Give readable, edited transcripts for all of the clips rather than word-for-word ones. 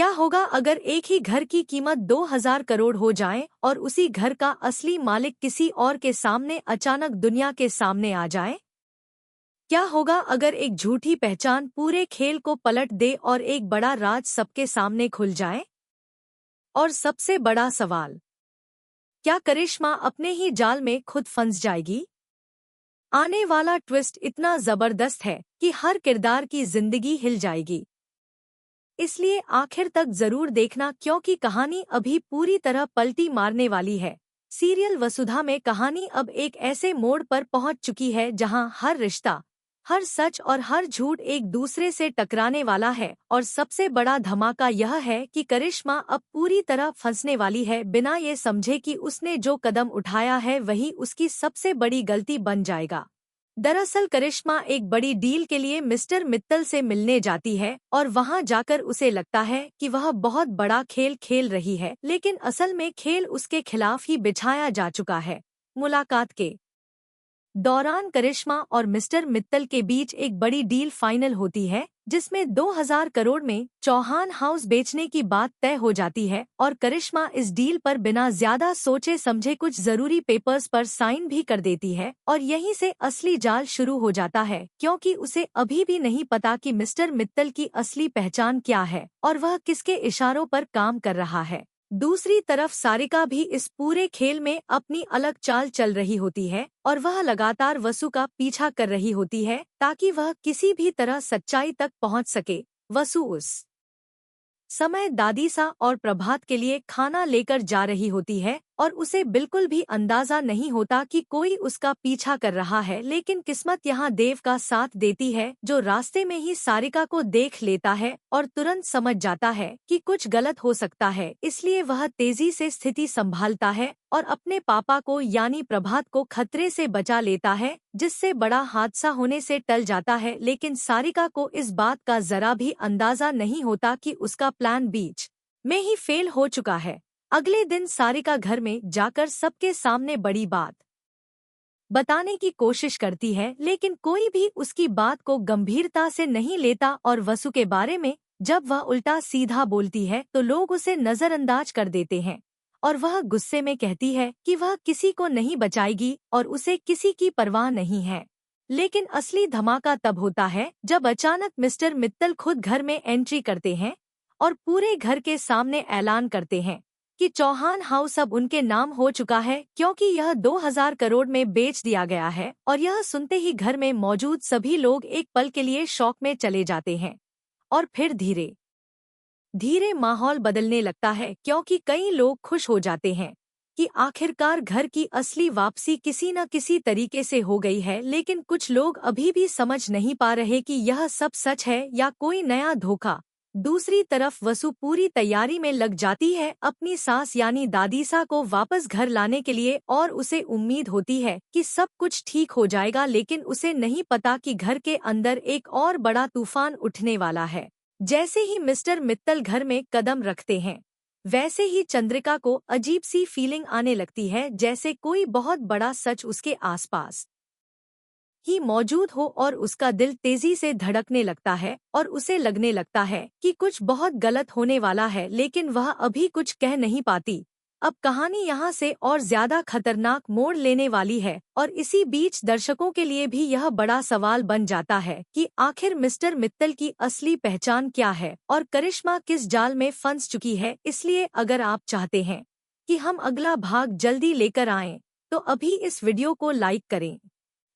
क्या होगा अगर एक ही घर की कीमत 2000 करोड़ हो जाए और उसी घर का असली मालिक किसी और के सामने अचानक दुनिया के सामने आ जाए? क्या होगा अगर एक झूठी पहचान पूरे खेल को पलट दे और एक बड़ा राज सबके सामने खुल जाए? और सबसे बड़ा सवाल, क्या करिश्मा अपने ही जाल में खुद फंस जाएगी? आने वाला ट्विस्ट इतना जबरदस्त है कि हर किरदार की जिंदगी हिल जाएगी। इसलिए आखिर तक जरूर देखना, क्योंकि कहानी अभी पूरी तरह पलटी मारने वाली है। सीरियल वसुधा में कहानी अब एक ऐसे मोड़ पर पहुंच चुकी है जहां हर रिश्ता, हर सच और हर झूठ एक दूसरे से टकराने वाला है। और सबसे बड़ा धमाका यह है कि करिश्मा अब पूरी तरह फंसने वाली है, बिना ये समझे कि उसने जो कदम उठाया है वही उसकी सबसे बड़ी गलती बन जाएगा। दरअसल करिश्मा एक बड़ी डील के लिए मिस्टर मित्तल से मिलने जाती है और वहां जाकर उसे लगता है कि वह बहुत बड़ा खेल खेल रही है, लेकिन असल में खेल उसके खिलाफ ही बिछाया जा चुका है। मुलाकात के दौरान करिश्मा और मिस्टर मित्तल के बीच एक बड़ी डील फाइनल होती है, जिसमें 2000 करोड़ में चौहान हाउस बेचने की बात तय हो जाती है। और करिश्मा इस डील पर बिना ज्यादा सोचे समझे कुछ जरूरी पेपर्स पर साइन भी कर देती है। और यहीं से असली जाल शुरू हो जाता है, क्योंकि उसे अभी भी नहीं पता कि मिस्टर मित्तल की असली पहचान क्या है और वह किसके इशारों पर काम कर रहा है। दूसरी तरफ सारिका भी इस पूरे खेल में अपनी अलग चाल चल रही होती है और वह लगातार वसु का पीछा कर रही होती है ताकि वह किसी भी तरह सच्चाई तक पहुंच सके। वसु उस समय दादीसा और प्रभात के लिए खाना लेकर जा रही होती है और उसे बिल्कुल भी अंदाजा नहीं होता कि कोई उसका पीछा कर रहा है। लेकिन किस्मत यहाँ देव का साथ देती है, जो रास्ते में ही सारिका को देख लेता है और तुरंत समझ जाता है कि कुछ गलत हो सकता है। इसलिए वह तेजी से स्थिति संभालता है और अपने पापा को यानी प्रभात को खतरे से बचा लेता है, जिससे बड़ा हादसा होने से टल जाता है। लेकिन सारिका को इस बात का जरा भी अंदाजा नहीं होता कि उसका प्लान बीच में ही फेल हो चुका है। अगले दिन सारिका घर में जाकर सबके सामने बड़ी बात बताने की कोशिश करती है, लेकिन कोई भी उसकी बात को गंभीरता से नहीं लेता और वसु के बारे में जब वह उल्टा सीधा बोलती है तो लोग उसे नजरअंदाज कर देते हैं। और वह गुस्से में कहती है कि वह किसी को नहीं बचाएगी और उसे किसी की परवाह नहीं है। लेकिन असली धमाका तब होता है जब अचानक मिस्टर मित्तल खुद घर में एंट्री करते हैं और पूरे घर के सामने ऐलान करते हैं कि चौहान हाउस अब उनके नाम हो चुका है, क्योंकि यह 2000 करोड़ में बेच दिया गया है। और यह सुनते ही घर में मौजूद सभी लोग एक पल के लिए शॉक में चले जाते हैं और फिर धीरे धीरे माहौल बदलने लगता है, क्योंकि कई लोग खुश हो जाते हैं कि आखिरकार घर की असली वापसी किसी न किसी तरीके से हो गई है। लेकिन कुछ लोग अभी भी समझ नहीं पा रहे कि यह सब सच है या कोई नया धोखा। दूसरी तरफ वसु पूरी तैयारी में लग जाती है अपनी सास यानी दादीसा को वापस घर लाने के लिए, और उसे उम्मीद होती है कि सब कुछ ठीक हो जाएगा। लेकिन उसे नहीं पता कि घर के अंदर एक और बड़ा तूफान उठने वाला है। जैसे ही मिस्टर मित्तल घर में कदम रखते हैं, वैसे ही चंद्रिका को अजीब सी फीलिंग आने लगती है, जैसे कोई बहुत बड़ा सच उसके आसपास ही मौजूद हो और उसका दिल तेजी से धड़कने लगता है और उसे लगने लगता है कि कुछ बहुत गलत होने वाला है, लेकिन वह अभी कुछ कह नहीं पाती। अब कहानी यहाँ से और ज्यादा खतरनाक मोड़ लेने वाली है और इसी बीच दर्शकों के लिए भी यह बड़ा सवाल बन जाता है कि आखिर मिस्टर मित्तल की असली पहचान क्या है और करिश्मा किस जाल में फंस चुकी है। इसलिए अगर आप चाहते हैं कि हम अगला भाग जल्दी लेकर आएं, तो अभी इस वीडियो को लाइक करें,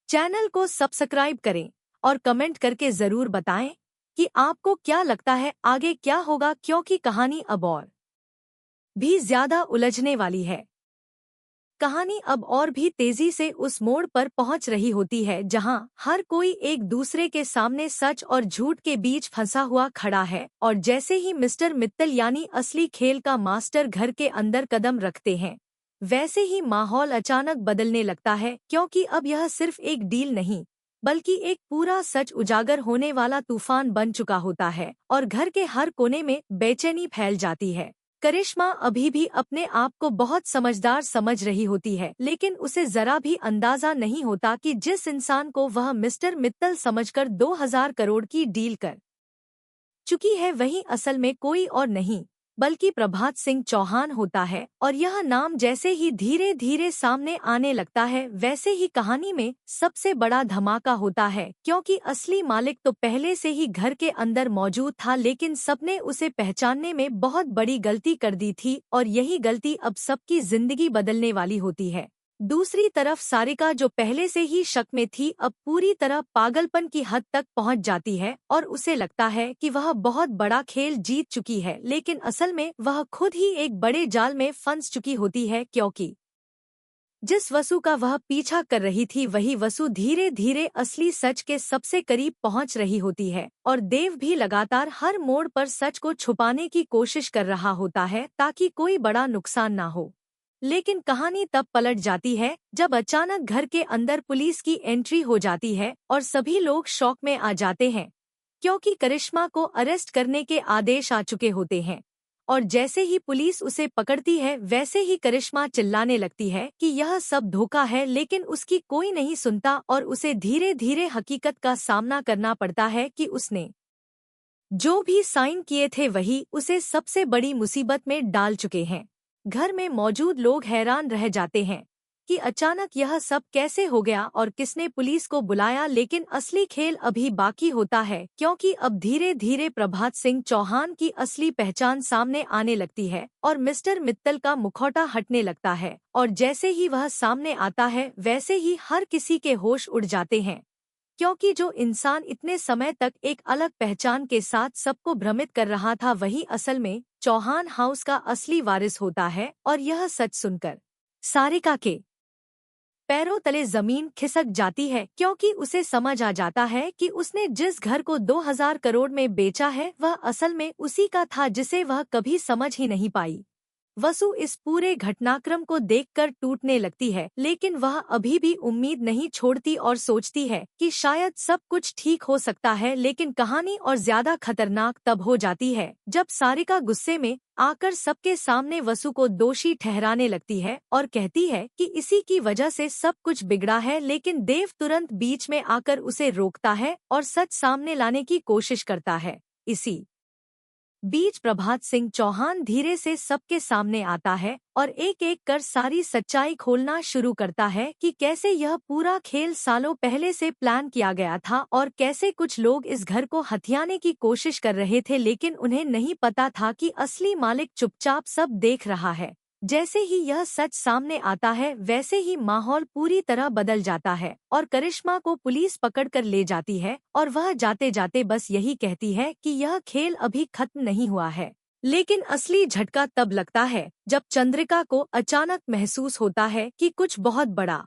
चैनल को सब्सक्राइब करें और कमेंट करके जरूर बताएं कि आपको क्या लगता है आगे क्या होगा, क्योंकि कहानी अब और भी ज्यादा उलझने वाली है। कहानी अब और भी तेजी से उस मोड़ पर पहुंच रही होती है जहां हर कोई एक दूसरे के सामने सच और झूठ के बीच फंसा हुआ खड़ा है। और जैसे ही मिस्टर मित्तल यानी असली खेल का मास्टर घर के अंदर कदम रखते हैं, वैसे ही माहौल अचानक बदलने लगता है, क्योंकि अब यह सिर्फ एक डील नहीं बल्कि एक पूरा सच उजागर होने वाला तूफान बन चुका होता है और घर के हर कोने में बेचैनी फैल जाती है। करिश्मा अभी भी अपने आप को बहुत समझदार समझ रही होती है, लेकिन उसे जरा भी अंदाजा नहीं होता कि जिस इंसान को वह मिस्टर मित्तल समझकर 2000 करोड़ की डील कर चुकी है वही असल में कोई और नहीं बल्कि प्रभात सिंह चौहान होता है। और यह नाम जैसे ही धीरे धीरे सामने आने लगता है वैसे ही कहानी में सबसे बड़ा धमाका होता है, क्योंकि असली मालिक तो पहले से ही घर के अंदर मौजूद था, लेकिन सबने उसे पहचानने में बहुत बड़ी गलती कर दी थी और यही गलती अब सबकी जिंदगी बदलने वाली होती है। दूसरी तरफ सारिका, जो पहले से ही शक में थी, अब पूरी तरह पागलपन की हद तक पहुंच जाती है और उसे लगता है कि वह बहुत बड़ा खेल जीत चुकी है, लेकिन असल में वह खुद ही एक बड़े जाल में फंस चुकी होती है, क्योंकि जिस वसु का वह पीछा कर रही थी वही वसु धीरे धीरे असली सच के सबसे करीब पहुंच रही होती है। और देव भी लगातार हर मोड़ पर सच को छुपाने की कोशिश कर रहा होता है ताकि कोई बड़ा नुकसान ना हो। लेकिन कहानी तब पलट जाती है जब अचानक घर के अंदर पुलिस की एंट्री हो जाती है और सभी लोग शॉक में आ जाते हैं, क्योंकि करिश्मा को अरेस्ट करने के आदेश आ चुके होते हैं। और जैसे ही पुलिस उसे पकड़ती है वैसे ही करिश्मा चिल्लाने लगती है कि यह सब धोखा है, लेकिन उसकी कोई नहीं सुनता और उसे धीरे धीरे हकीकत का सामना करना पड़ता है कि उसने जो भी साइन किए थे वही उसे सबसे बड़ी मुसीबत में डाल चुके हैं। घर में मौजूद लोग हैरान रह जाते हैं कि अचानक यह सब कैसे हो गया और किसने पुलिस को बुलाया, लेकिन असली खेल अभी बाकी होता है, क्योंकि अब धीरे धीरे प्रभात सिंह चौहान की असली पहचान सामने आने लगती है और मिस्टर मित्तल का मुखौटा हटने लगता है। और जैसे ही वह सामने आता है वैसे ही हर किसी के होश उड़ जाते हैं, क्योंकि जो इंसान इतने समय तक एक अलग पहचान के साथ सबको भ्रमित कर रहा था वही असल में चौहान हाउस का असली वारिस होता है। और यह सच सुनकर सारिका के पैरों तले जमीन खिसक जाती है, क्योंकि उसे समझ आ जाता है कि उसने जिस घर को 2000 करोड़ में बेचा है वह असल में उसी का था जिसे वह कभी समझ ही नहीं पाई। वसु इस पूरे घटनाक्रम को देखकर टूटने लगती है, लेकिन वह अभी भी उम्मीद नहीं छोड़ती और सोचती है कि शायद सब कुछ ठीक हो सकता है। लेकिन कहानी और ज्यादा खतरनाक तब हो जाती है जब सारिका गुस्से में आकर सबके सामने वसु को दोषी ठहराने लगती है और कहती है कि इसी की वजह से सब कुछ बिगड़ा है। लेकिन देव तुरंत बीच में आकर उसे रोकता है और सच सामने लाने की कोशिश करता है। इसी बीच प्रभात सिंह चौहान धीरे से सबके सामने आता है और एक एक कर सारी सच्चाई खोलना शुरू करता है कि कैसे यह पूरा खेल सालों पहले से प्लान किया गया था और कैसे कुछ लोग इस घर को हथियाने की कोशिश कर रहे थे, लेकिन उन्हें नहीं पता था कि असली मालिक चुपचाप सब देख रहा है। जैसे ही यह सच सामने आता है वैसे ही माहौल पूरी तरह बदल जाता है और करिश्मा को पुलिस पकड़कर ले जाती है और वह जाते जाते बस यही कहती है कि यह खेल अभी खत्म नहीं हुआ है। लेकिन असली झटका तब लगता है जब चंद्रिका को अचानक महसूस होता है कि कुछ बहुत बड़ा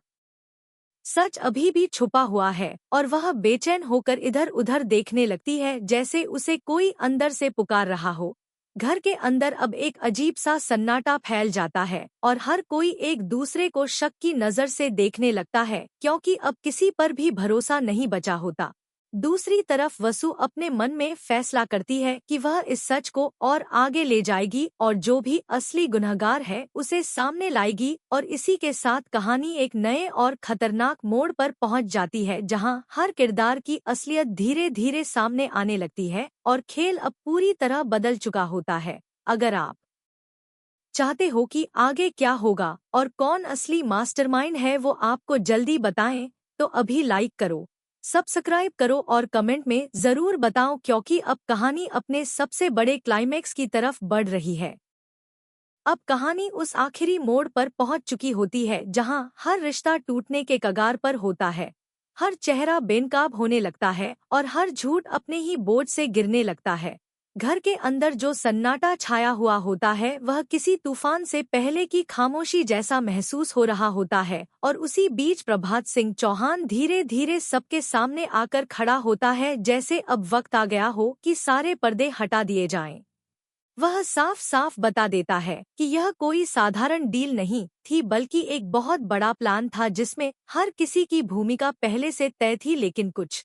सच अभी भी छुपा हुआ है और वह बेचैन होकर इधर उधर देखने लगती है, जैसे उसे कोई अंदर से पुकार रहा हो। घर के अंदर अब एक अजीब सा सन्नाटा फैल जाता है और हर कोई एक दूसरे को शक की नज़र से देखने लगता है, क्योंकि अब किसी पर भी भरोसा नहीं बचा होता। दूसरी तरफ वसु अपने मन में फैसला करती है कि वह इस सच को और आगे ले जाएगी और जो भी असली गुनहगार है उसे सामने लाएगी। और इसी के साथ कहानी एक नए और खतरनाक मोड़ पर पहुंच जाती है, जहां हर किरदार की असलियत धीरे धीरे सामने आने लगती है और खेल अब पूरी तरह बदल चुका होता है। अगर आप चाहते हो कि आगे क्या होगा और कौन असली मास्टरमाइंड है वो आपको जल्दी बताएं, तो अभी लाइक करो, सब्सक्राइब करो और कमेंट में जरूर बताओ, क्योंकि अब कहानी अपने सबसे बड़े क्लाइमैक्स की तरफ बढ़ रही है। अब कहानी उस आखिरी मोड़ पर पहुंच चुकी होती है जहां हर रिश्ता टूटने के कगार पर होता है, हर चेहरा बेनकाब होने लगता है और हर झूठ अपने ही बोझ से गिरने लगता है। घर के अंदर जो सन्नाटा छाया हुआ होता है वह किसी तूफान से पहले की खामोशी जैसा महसूस हो रहा होता है। और उसी बीच प्रभात सिंह चौहान धीरे धीरे सबके सामने आकर खड़ा होता है, जैसे अब वक्त आ गया हो कि सारे पर्दे हटा दिए जाएं। वह साफ साफ बता देता है कि यह कोई साधारण डील नहीं थी, बल्कि एक बहुत बड़ा प्लान था जिसमें हर किसी की भूमिका पहले से तय थी, लेकिन कुछ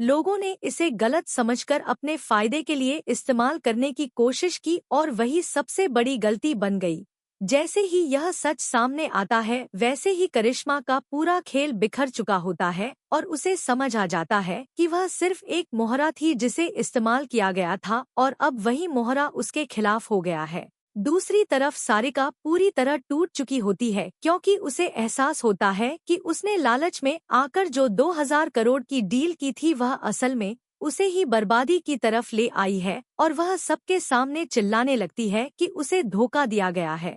लोगों ने इसे गलत समझकर अपने फायदे के लिए इस्तेमाल करने की कोशिश की और वही सबसे बड़ी गलती बन गई। जैसे ही यह सच सामने आता है वैसे ही करिश्मा का पूरा खेल बिखर चुका होता है और उसे समझ आ जाता है कि वह सिर्फ एक मोहरा थी जिसे इस्तेमाल किया गया था और अब वही मोहरा उसके खिलाफ हो गया है। दूसरी तरफ सारिका पूरी तरह टूट चुकी होती है क्योंकि उसे एहसास होता है कि उसने लालच में आकर जो 2000 करोड़ की डील की थी वह असल में उसे ही बर्बादी की तरफ ले आई है और वह सबके सामने चिल्लाने लगती है कि उसे धोखा दिया गया है।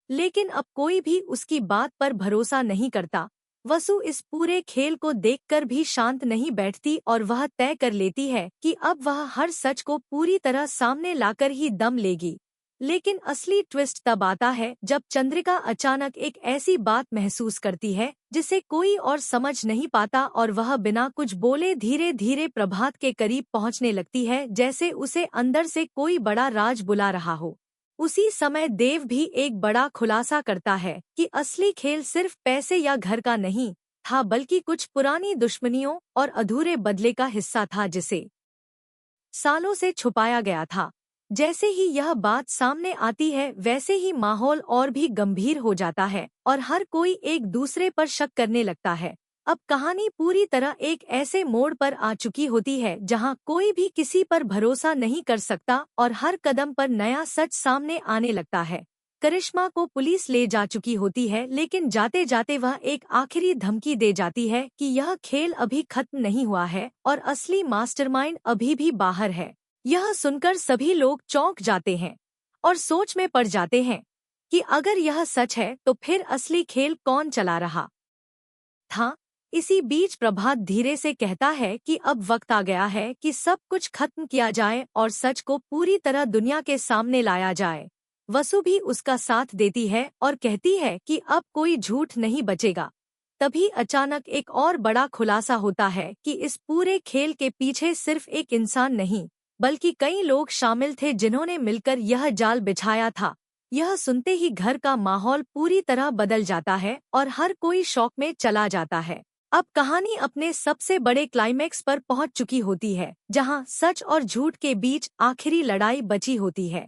लेकिन अब कोई भी उसकी बात पर भरोसा नहीं करता। वसु इस पूरे खेल को देखकर भी शांत नहीं बैठती और वह तय कर लेती है कि अब वह हर सच को पूरी तरह सामने लाकर ही दम लेगी। लेकिन असली ट्विस्ट तब आता है जब चंद्रिका अचानक एक ऐसी बात महसूस करती है जिसे कोई और समझ नहीं पाता और वह बिना कुछ बोले धीरे धीरे प्रभात के करीब पहुंचने लगती है, जैसे उसे अंदर से कोई बड़ा राज बुला रहा हो। उसी समय देव भी एक बड़ा खुलासा करता है कि असली खेल सिर्फ पैसे या घर का नहीं था बल्कि कुछ पुरानी दुश्मनियों और अधूरे बदले का हिस्सा था जिसे सालों से छुपाया गया था। जैसे ही यह बात सामने आती है वैसे ही माहौल और भी गंभीर हो जाता है और हर कोई एक दूसरे पर शक करने लगता है। अब कहानी पूरी तरह एक ऐसे मोड़ पर आ चुकी होती है जहां कोई भी किसी पर भरोसा नहीं कर सकता और हर कदम पर नया सच सामने आने लगता है। करिश्मा को पुलिस ले जा चुकी होती है लेकिन जाते जाते वह एक आखिरी धमकी दे जाती है कि यह खेल अभी खत्म नहीं हुआ है और असली मास्टरमाइंड अभी भी बाहर है। यह सुनकर सभी लोग चौंक जाते हैं और सोच में पड़ जाते हैं कि अगर यह सच है तो फिर असली खेल कौन चला रहा था। इसी बीच प्रभात धीरे से कहता है कि अब वक्त आ गया है कि सब कुछ खत्म किया जाए और सच को पूरी तरह दुनिया के सामने लाया जाए। वसु भी उसका साथ देती है और कहती है कि अब कोई झूठ नहीं बचेगा। तभी अचानक एक और बड़ा खुलासा होता है कि इस पूरे खेल के पीछे सिर्फ एक इंसान नहीं बल्कि कई लोग शामिल थे जिन्होंने मिलकर यह जाल बिछाया था। यह सुनते ही घर का माहौल पूरी तरह बदल जाता है और हर कोई शौक में चला जाता है। अब कहानी अपने सबसे बड़े क्लाइमेक्स पर पहुंच चुकी होती है जहां सच और झूठ के बीच आखिरी लड़ाई बची होती है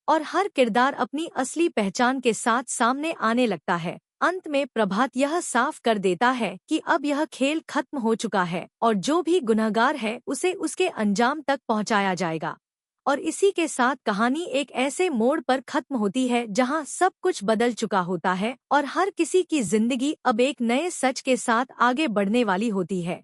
और हर किरदार अपनी असली पहचान के साथ सामने आने लगता है। अंत में प्रभात यह साफ कर देता है कि अब यह खेल खत्म हो चुका है और जो भी गुनहगार है उसे उसके अंजाम तक पहुंचाया जाएगा। और इसी के साथ कहानी एक ऐसे मोड़ पर खत्म होती है जहां सब कुछ बदल चुका होता है और हर किसी की जिंदगी अब एक नए सच के साथ आगे बढ़ने वाली होती है।